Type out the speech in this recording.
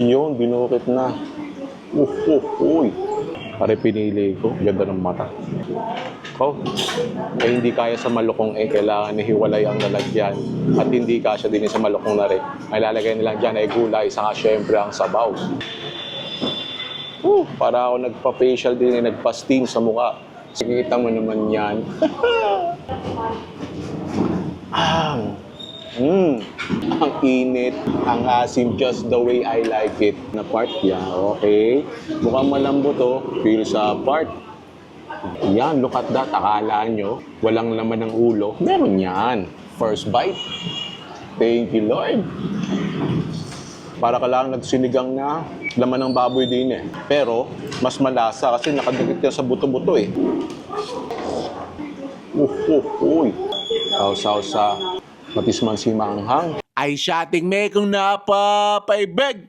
Yun, binukit na. Uy. Pare pinili ko. Ganda ng mata. Oh, hindi kaya sa malukong kailangan hiwalay ang lalagyan. At hindi kasya din sa malukong na rin. May lalagay nilang dyan ay gulay, saka syempre ang sabaw. Para ako nagpa-facial din, nagpa-steam sa mukha. Sikita mo naman yan. Ang init, ang asim, just the way I like it. Na part yan, okay. Mukhang malambot to, feel sa part. Yan, look at that. Akala nyo, walang laman ng ulo. Meron yan. First bite. Thank you, Lord. Para ka lang nagsinigang na laman ng baboy din eh. Pero, mas malasa kasi nakadikit yan sa buto-buto eh. Uy. Sausaw sa matisman si Manghang. Ay siya ating may kung napapaibig.